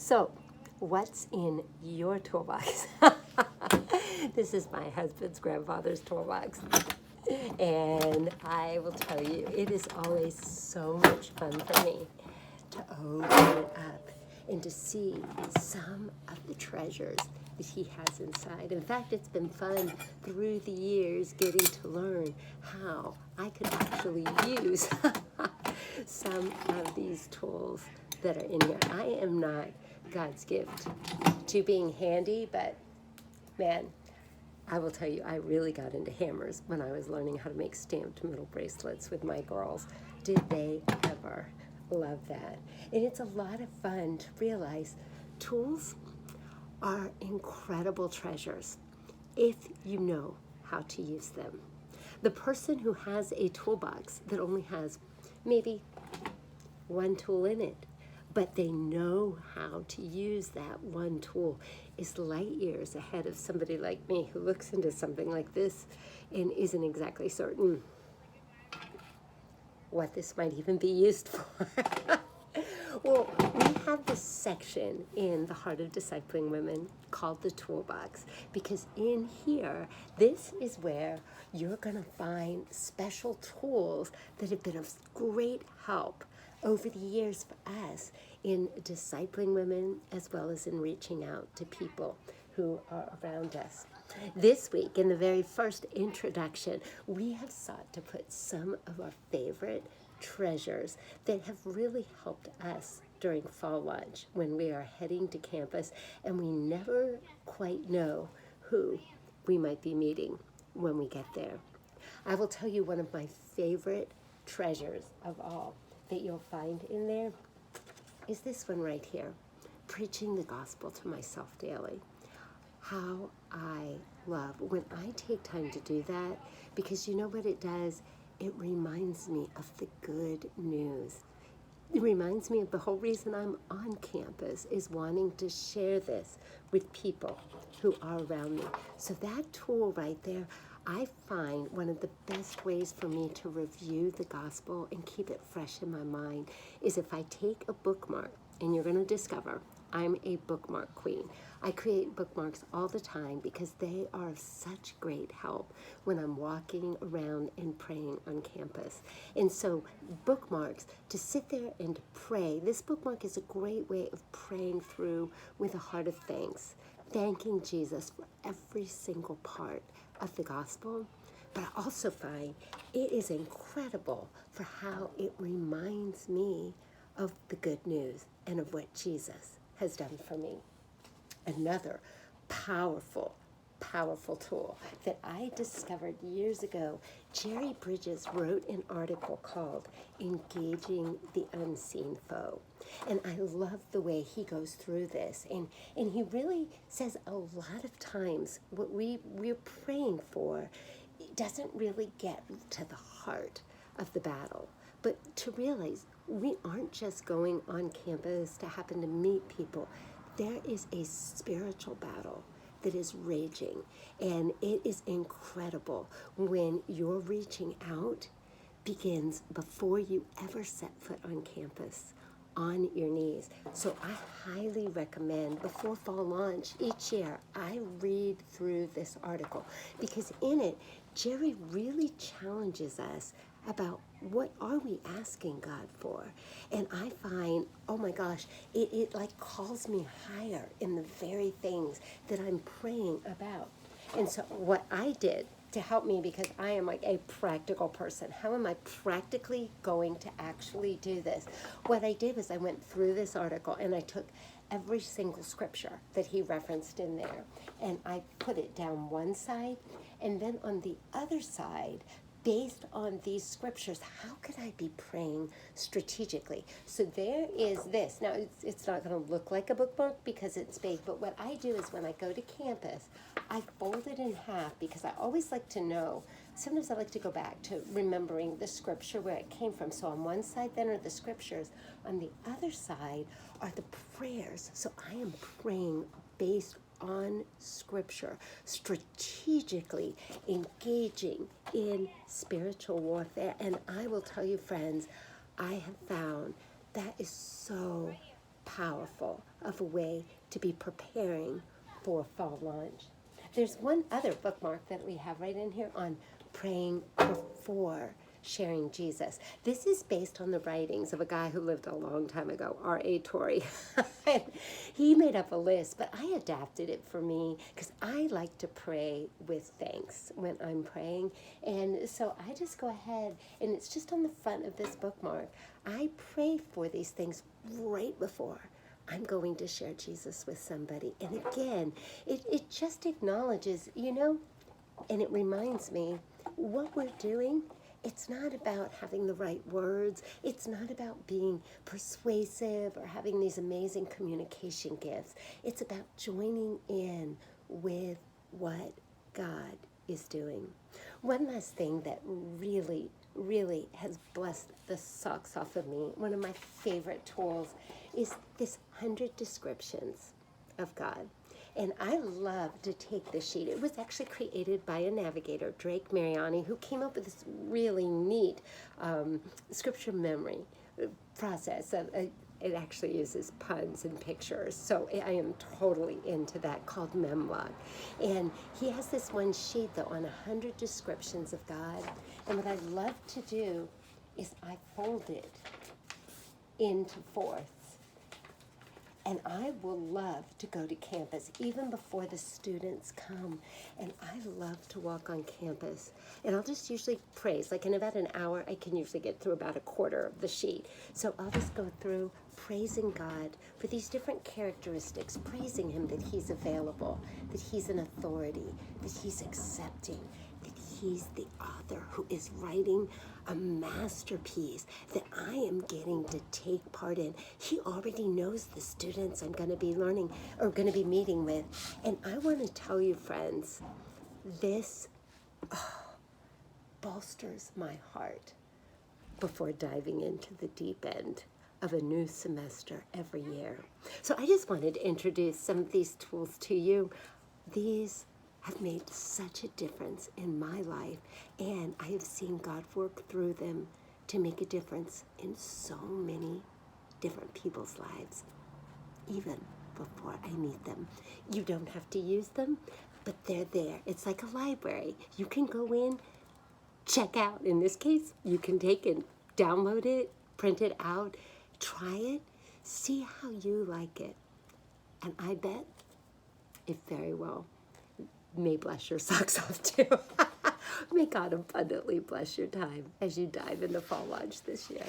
So, what's in your toolbox? This is my husband's grandfather's toolbox. And I will tell you, it is always so much fun for me to open it up and to see some of the treasures that he has inside. In fact, it's been fun through the years getting to learn how I could actually use some of these tools that are in here. I am not God's gift to being handy, but man, I will tell you, I really got into hammers when I was learning how to make stamped metal bracelets with my girls. Did they ever love that? And it's a lot of fun to realize tools are incredible treasures if you know how to use them. The person who has a toolbox that only has maybe one tool in it, but they know how to use that one tool, is light years ahead of somebody like me who looks into something like this and isn't exactly certain what this might even be used for. Well, we have this section in the Heart of Discipling Women called the Toolbox, because in here, this is where you're going to find special tools that have been of great help over the years for us in discipling women as well as in reaching out to people who are around us. This week, in the very first introduction, we have sought to put some of our favorite treasures that have really helped us during fall lunch when we are heading to campus and we never quite know who we might be meeting when we get there. I will tell you one of my favorite treasures of all that you'll find in there is this one right here, preaching the gospel to myself daily. How I love when I take time to do that, because you know what it does? It reminds me of the good news. It reminds me of the whole reason I'm on campus is wanting to share this with people who are around me. So that tool right there, I find one of the best ways for me to review the gospel and keep it fresh in my mind is if I take a bookmark, and you're going to discover I'm a bookmark queen. I create bookmarks all the time because they are of such great help when I'm walking around and praying on campus. And so bookmarks, to sit there and pray, this bookmark is a great way of praying through with a heart of thanks, thanking Jesus for every single part of the gospel. But I also find it is incredible for how it reminds me of the good news and of what Jesus has done for me. Another powerful tool that I discovered years ago, Jerry Bridges wrote an article called Engaging the Unseen Foe. And I love the way he goes through this. And he really says a lot of times what we're praying for doesn't really get to the heart of the battle. But to realize we aren't just going on campus to happen to meet people. There is a spiritual battle that is raging, and it is incredible when your reaching out begins before you ever set foot on campus, on your knees. So I highly recommend before fall launch each year, I read through this article because in it, Jerry really challenges us about what are we asking God for. And I find, oh my gosh, it like calls me higher in the very things that I'm praying about. And so what I did to help me, because I am like a practical person, how am I practically going to actually do this? What I did was I went through this article and I took every single scripture that he referenced in there and I put it down one side, and then on the other side, based on these scriptures, how could I be praying strategically? So there is this. Now, it's not going to look like a bookmark because it's big, but what I do is when I go to campus, I fold it in half because I always like to know. Sometimes I like to go back to remembering the scripture where it came from. So on one side then are the scriptures. On the other side are the prayers. So I am praying based on scripture, strategically engaging in spiritual warfare. And I will tell you, friends, I have found that is so powerful of a way to be preparing for fall launch. There's one other bookmark that we have right in here on praying before sharing Jesus. This is based on the writings of a guy who lived a long time ago, R.A. Torrey. He made up a list, but I adapted it for me because I like to pray with thanks when I'm praying. And so I just go ahead, and it's just on the front of this bookmark. I pray for these things right before I'm going to share Jesus with somebody. And again, it just acknowledges, and it reminds me what we're doing. It's not about having the right words. It's not about being persuasive or having these amazing communication gifts. It's about joining in with what God is doing. One last thing that really, really has blessed the socks off of me, one of my favorite tools, is this 100 descriptions of God. And I love to take this sheet. It was actually created by a navigator, Drake Mariani, who came up with this really neat scripture memory process. It actually uses puns and pictures, so I am totally into that, called Memlog. And he has this one sheet, though, on 100 descriptions of God. And what I love to do is I fold it into fourths. And I will love to go to campus even before the students come. And I love to walk on campus. And I'll just usually praise. Like in about an hour, I can usually get through about a quarter of the sheet. So I'll just go through praising God for these different characteristics, praising Him that He's available, that He's an authority, that He's accepting, that He's the author who is writing a masterpiece that I am getting to take part in. He already knows the students I'm going to be learning or going to be meeting with. And I want to tell you, friends, this bolsters my heart before diving into the deep end of a new semester every year. So I just wanted to introduce some of these tools to you. These have made such a difference in my life, and I have seen God work through them to make a difference in so many different people's lives, even before I meet them. You don't have to use them, but they're there. It's like a library. You can go in, check out. In this case, you can take and download it, print it out, try it, see how you like it. And I bet it very well may bless your socks off too. May God abundantly bless your time as you dive into fall launch this year.